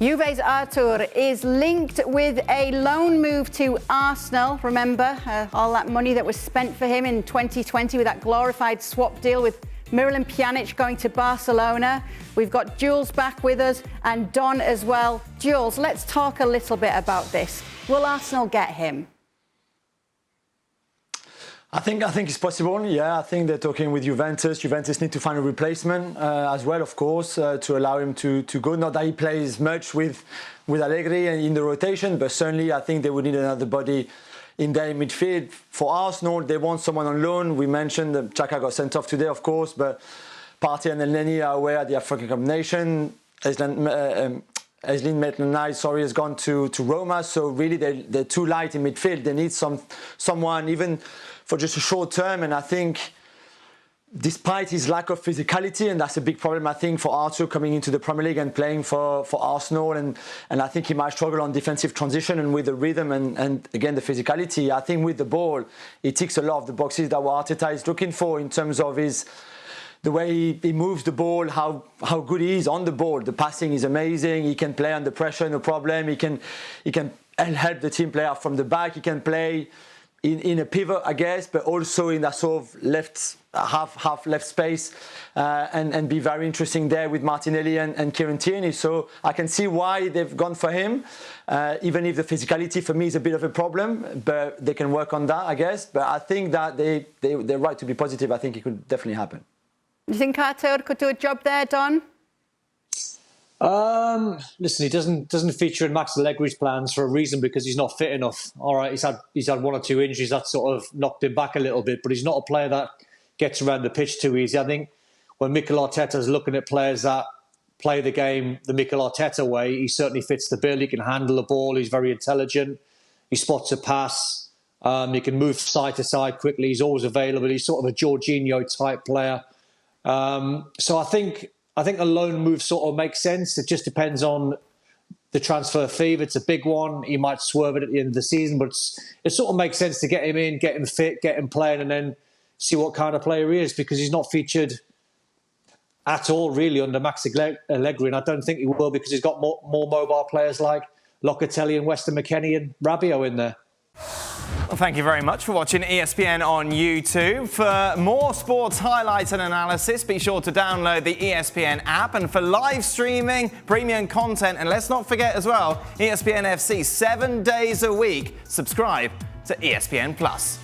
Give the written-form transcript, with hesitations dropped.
Juve's Artur is linked with a loan move to Arsenal. Remember, all that money that was spent for him in 2020 with that glorified swap deal with Miralem Pjanic going to Barcelona. We've got Jules back with us and Don as well. Jules, let's talk a little bit about this. Will Arsenal get him? I think it's possible. Yeah, I think they're talking with Juventus. Juventus need to find a replacement as well, of course, to allow him to go. Not that he plays much with Allegri and in the rotation, but certainly I think they would need another body in their midfield. For Arsenal, they want someone on loan. We mentioned that Xhaka got sent off today, of course, but Partey and Elneny are aware of the African Cup of Nations. Aisling Maitland-Niles, has gone to Roma. So really, they're too light in midfield. They need someone even for just a short term. And I think, despite his lack of physicality, and that's a big problem, I think, for Arthur coming into the Premier League and playing for Arsenal, and I think he might struggle on defensive transition and with the rhythm and again, the physicality. I think with the ball, he ticks a lot of the boxes that Arteta is looking for in terms of the way he moves the ball, how good he is on the ball. The passing is amazing. He can play under pressure, no problem. He can help the team play out from the back. He can play in a pivot, I guess, but also in that sort of half left space and be very interesting there with Martinelli and Kieran Tierney. So I can see why they've gone for him, even if the physicality for me is a bit of a problem, but they can work on that, I guess. But I think that they're right to be positive. I think it could definitely happen. Do you think Artur could do a job there, Don? Listen, he doesn't feature in Max Allegri's plans for a reason, because he's not fit enough. All right, he's had one or two injuries that sort of knocked him back a little bit, but he's not a player that gets around the pitch too easy. I think when Mikel Arteta's looking at players that play the game the Mikel Arteta way, he certainly fits the bill. He can handle the ball. He's very intelligent. He spots a pass. He can move side to side quickly. He's always available. He's sort of a Jorginho type player. So I think a loan move sort of makes sense. It just depends on the transfer fee. If it's a big one, he might swerve it at the end of the season, but it sort of makes sense to get him in, get him fit, get him playing, and then see what kind of player he is, because he's not featured at all really under Max Allegri, and I don't think he will, because he's got more mobile players like Locatelli and Weston McKennie and Rabiot in there. Well, thank you very much for watching ESPN on YouTube. For more sports highlights and analysis, be sure to download the ESPN app. And for live streaming, premium content, and let's not forget as well, ESPN FC 7 days a week. Subscribe to ESPN Plus.